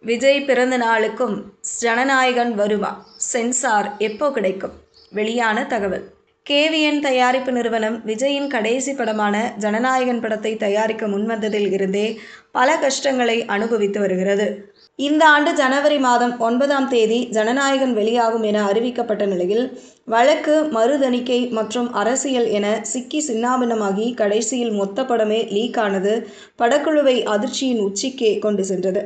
விஜய் பிறந்த நாளுக்கும் ஜனநாயகன் வருமா? சென்சார் எப்போ கிடைக்கும்? வெளியான தகவல். கேவிஎன் தயாரிப்பு நிறுவனம் விஜயின் கடைசி படமான ஜனநாயகன் படத்தை தயாரிக்க முன்வந்ததில் இருந்தே பல கஷ்டங்களை அனுபவித்து வருகிறது. இந்த ஆண்டு ஜனவரி மாதம் 9ஆம் தேதி ஜனநாயகன் வெளியாகும் என அறிவிக்கப்பட்ட நிலையில் வழக்கு, மறுதணிக்கை மற்றும் அரசியல் என சிக்கி சின்னாபின்னமாகி கடைசியில் மொத்த படமே லீக் ஆனது படக்குழுவை அதிர்ச்சியின் உச்சிக்கே கொண்டு சென்றது.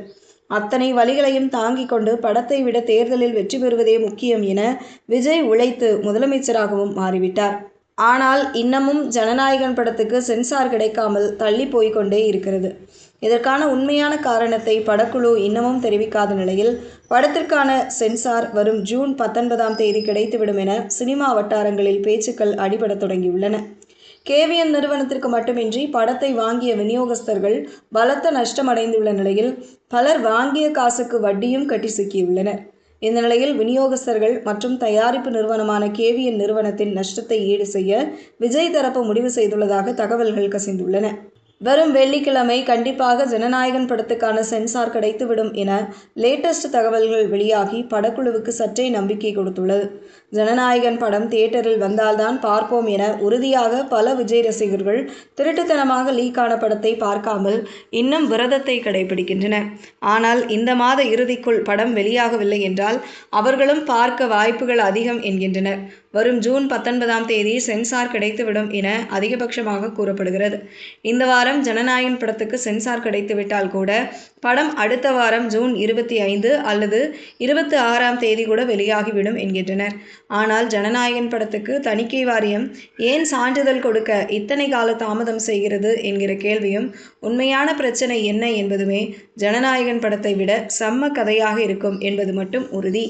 அத்தனை வலிகளையும் தாங்கிக் கொண்டு படத்தை விட தேர்தலில் வெற்றி பெறுவதே முக்கியம் என விஜய் உழைத்து முதலமைச்சராகவும் மாறிவிட்டார். ஆனால் இன்னமும் ஜனநாயகன் படத்துக்கு சென்சார் கிடைக்காமல் தள்ளி போய்கொண்டே இருக்கிறது. இதற்கான உண்மையான காரணத்தை படக்குழு இன்னமும் தெரிவிக்காத நிலையில் படத்திற்கான சென்சார் வரும் ஜூன் 19ஆம் தேதி கிடைத்துவிடும் என சினிமா வட்டாரங்களில் பேச்சுக்கள் அடிபடத் தொடங்கியுள்ளன. கேவிஎன் நிறுவனத்திற்கு மட்டுமின்றி படத்தை வாங்கிய விநியோகஸ்தர்கள் பலத்த நஷ்டமடைந்துள்ள நிலையில் பலர் வாங்கிய காசுக்கு வட்டியும் கட்டி சிக்கியுள்ளனர். இந்த நிலையில் விநியோகஸ்தர்கள் மற்றும் தயாரிப்பு நிறுவனமான கேவிஎன் நிறுவனத்தின் நஷ்டத்தை ஈடு செய்ய விஜய் தரப்பு முடிவு செய்துள்ளதாக தகவல்கள் கசிந்துள்ளன. வரும் வெள்ளிக்கிழமை கண்டிப்பாக ஜனநாயகன் படத்துக்கான சென்சார் கிடைத்துவிடும் என லேட்டஸ்ட் தகவல்கள் வெளியாகி படக்குழுவுக்கு சற்றே நம்பிக்கை கொடுத்துள்ளது. ஜனநாயகன் படம் தியேட்டரில் வந்தால்தான் பார்ப்போம் என உறுதியாக பல விஜய் ரசிகர்கள் திருட்டுத்தனமாக லீக்கான படத்தை பார்க்காமல் இன்னும் விரதத்தை கடைபிடிக்கின்றனர். ஆனால் இந்த மாத இறுதிக்குள் படம் வெளியாகவில்லை என்றால் அவர்களும் பார்க்க வாய்ப்புகள் அதிகம் என்கின்றனர். வரும் ஜூன் 19ஆம் தேதி சென்சார் கிடைத்துவிடும் என அதிகபட்சமாக கூறப்படுகிறது. இந்த வாரம் ஜனநாயகன் படத்துக்கு சென்சார் கிடைத்துவிட்டால் கூட படம் அடுத்த வாரம் ஜூன் 25 அல்லது 26ஆம் தேதி கூட வெளியாகிவிடும் என்கின்றனர். ஆனால் ஜனநாயகன் படத்துக்கு தணிக்கை வாரியம் ஏன் சான்றிதழ் கொடுக்க இத்தனை கால தாமதம் செய்கிறது என்கிற கேள்வியும், உண்மையான பிரச்சனை என்ன என்பதுமே ஜனநாயகன் படத்தை விட செம்ம கதையாக இருக்கும் என்பது மட்டும் உறுதி.